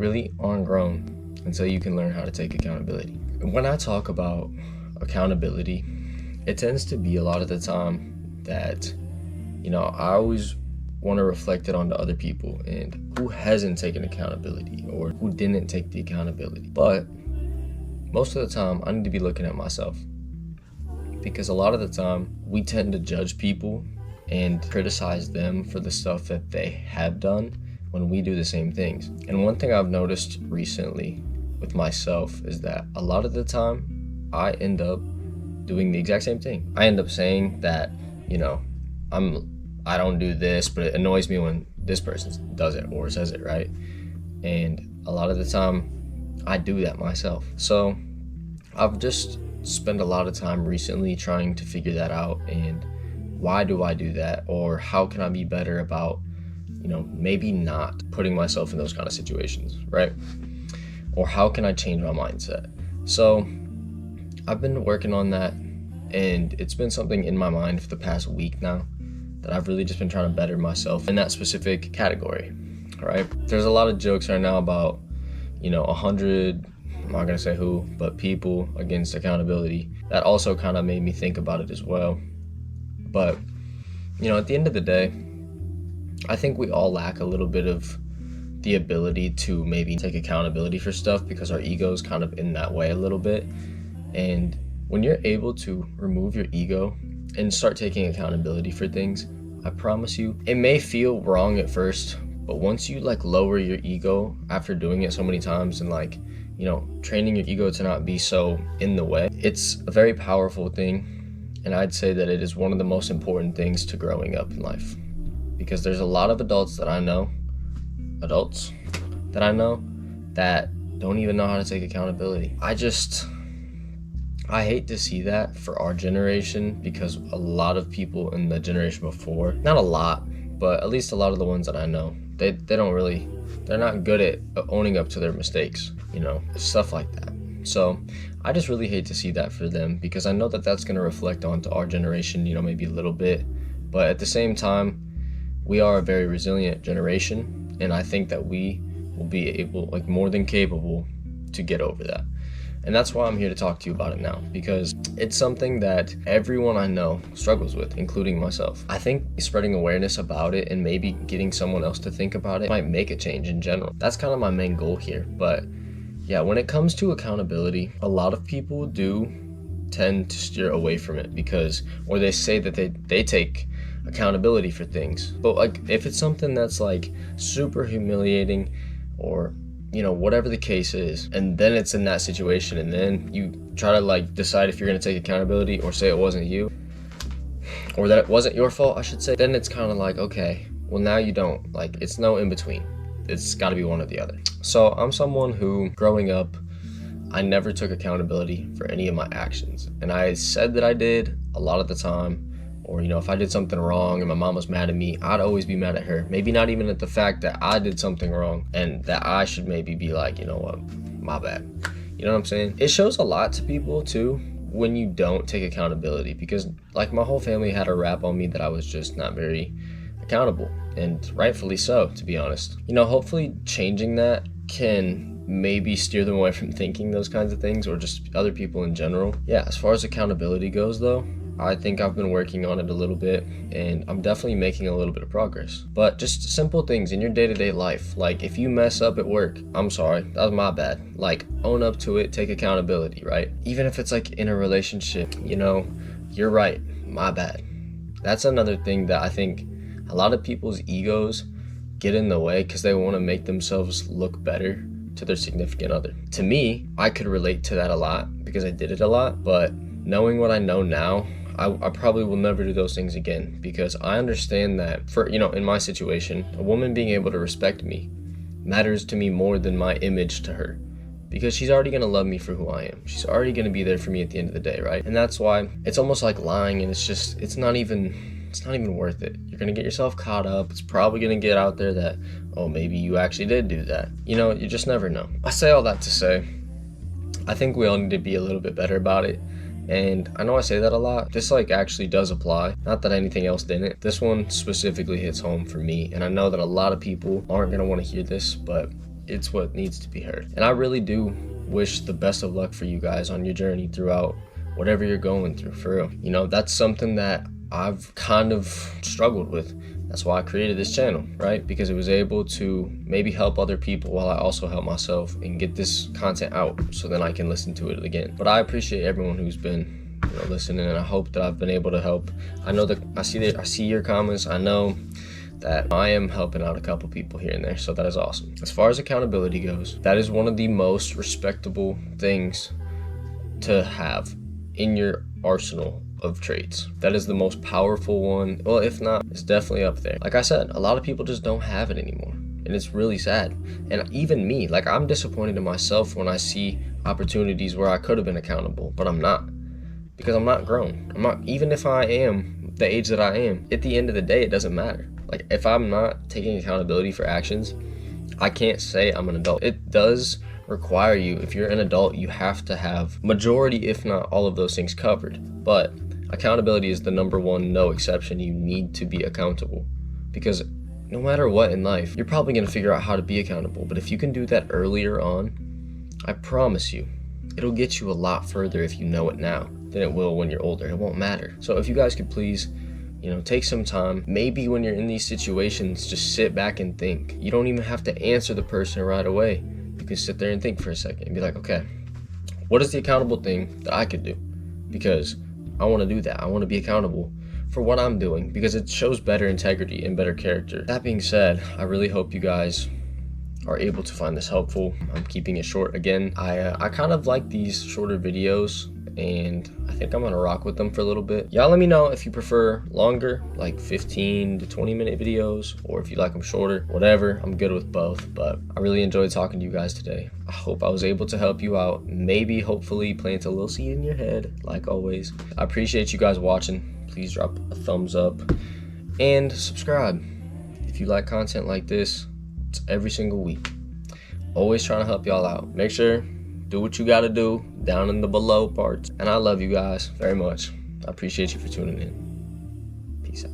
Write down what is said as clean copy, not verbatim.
really aren't grown until you can learn how to take accountability. When I talk about accountability, it tends to be a lot of the time that, I always want to reflect it onto other people and who hasn't taken accountability or who didn't take the accountability. But most of the time, I need to be looking at myself, because a lot of the time we tend to judge people and criticize them for the stuff that they have done when we do the same things. And one thing I've noticed recently with myself is that a lot of the time I end up doing the exact same thing. I end up saying that, I don't do this, but it annoys me when this person does it or says it, right? And a lot of the time I do that myself. So I've just spent a lot of time recently trying to figure that out, and why do I do that, or how can I be better about maybe not putting myself in those kind of situations, right? Or how can I change my mindset? So I've been working on that, and it's been something in my mind for the past week now that I've really just been trying to better myself in that specific category, right? There's a lot of jokes right now about 100, I'm not gonna say who, but people against accountability. That also kind of made me think about it as well. But at the end of the day, I think we all lack a little bit of the ability to maybe take accountability for stuff because our ego is kind of in that way a little bit. And when you're able to remove your ego and start taking accountability for things, I promise you, it may feel wrong at first, but once you lower your ego after doing it so many times and training your ego to not be so in the way, it's a very powerful thing. And I'd say that it is one of the most important things to growing up in life, because there's a lot of adults that I know that don't even know how to take accountability. I hate to see that for our generation, because a lot of people in the generation before, not a lot, but at least a lot of the ones that I know, they're not good at owning up to their mistakes, stuff like that. So I just really hate to see that for them, because I know that that's going to reflect onto our generation, maybe a little bit. But at the same time, we are a very resilient generation, and I think that we will be able, more than capable, to get over that. And that's why I'm here to talk to you about it now, because it's something that everyone I know struggles with, including myself. I think spreading awareness about it and maybe getting someone else to think about it might make a change in general. That's kind of my main goal here. But yeah, when it comes to accountability, a lot of people do tend to steer away from it or they say that they take accountability for things. But if it's something that's super humiliating, or whatever the case is, and then it's in that situation, and then you try to decide if you're going to take accountability or say it wasn't you, or that it wasn't your fault, I should say, then it's kind of okay, well, now you don't. It's no in between. It's got to be one or the other. So I'm someone who, growing up, I never took accountability for any of my actions. And I said that I did a lot of the time. Or, if I did something wrong and my mom was mad at me, I'd always be mad at her. Maybe not even at the fact that I did something wrong and that I should maybe be my bad. You know what I'm saying? It shows a lot to people too when you don't take accountability, because my whole family had a rap on me that I was just not very accountable, and rightfully so, to be honest. Hopefully changing that can maybe steer them away from thinking those kinds of things, or just other people in general. Yeah, as far as accountability goes though, I think I've been working on it a little bit, and I'm definitely making a little bit of progress. But just simple things in your day-to-day life. If you mess up at work, I'm sorry, that was my bad. Own up to it, take accountability, right? Even if it's in a relationship, you're right, my bad. That's another thing that I think a lot of people's egos get in the way, because they want to make themselves look better to their significant other. To me, I could relate to that a lot because I did it a lot, but knowing what I know now, I probably will never do those things again, because I understand that in my situation, a woman being able to respect me matters to me more than my image to her, because she's already going to love me for who I am. She's already going to be there for me at the end of the day, right? And that's why it's almost like lying, and it's not even worth it. You're going to get yourself caught up. It's probably going to get out there that, oh, maybe you actually did do that. You just never know. I say all that to say, I think we all need to be a little bit better about it. And I know I say that a lot. This actually does apply. Not that anything else didn't. This one specifically hits home for me. And I know that a lot of people aren't going to want to hear this, but it's what needs to be heard. And I really do wish the best of luck for you guys on your journey throughout whatever you're going through, for real. You know, that's something that I've kind of struggled with. That's why I created this channel, right? Because it was able to maybe help other people while I also help myself and get this content out so then I can listen to it again. But I appreciate everyone who's been, you know, listening, and I hope that I've been able to help. I know that I see your comments. I know that I am helping out a couple people here and there, so that is awesome. As far as accountability goes, that is one of the most respectable things to have in your arsenal of traits. That is the most powerful one. Well, if not, it's definitely up there. Like I said, a lot of people just don't have it anymore, and it's really sad. And even me, like, I'm disappointed in myself when I see opportunities where I could have been accountable, but I'm not, because I'm not grown. I'm not, even if I am the age that I am, at the end of the day, it doesn't matter. Like, if I'm not taking accountability for actions, I can't say I'm an adult. It does require you, if you're an adult, you have to have majority, if not all of those things covered. But accountability is the number one, no exception. You need to be accountable, because no matter what in life, you're probably going to figure out how to be accountable. But if you can do that earlier on, I promise you, it'll get you a lot further if you know it now than it will when you're older. It won't matter. So if you guys could please, you know, take some time, maybe when you're in these situations, just sit back and think. You don't even have to answer the person right away. You can sit there and think for a second and be like, okay, what is the accountable thing that I could do? Because I want to do that. I want to be accountable for what I'm doing, because it shows better integrity and better character. That being said, I really hope you guys are able to find this helpful. I'm keeping it short again. I kind of like these shorter videos, and I think I'm gonna rock with them for a little bit. Y'all let me know if you prefer longer, like 15 to 20 minute videos, or if you like them shorter. Whatever, I'm good with both. But I really enjoyed talking to you guys today. I hope I was able to help you out, maybe hopefully plant a little seed in your head, like always. I appreciate you guys watching. Please drop a thumbs up and subscribe if you like content like this. It's every single week. Always trying to help y'all out. Make sure, do what you gotta do down in the below parts. And I love you guys very much. I appreciate you for tuning in. Peace out.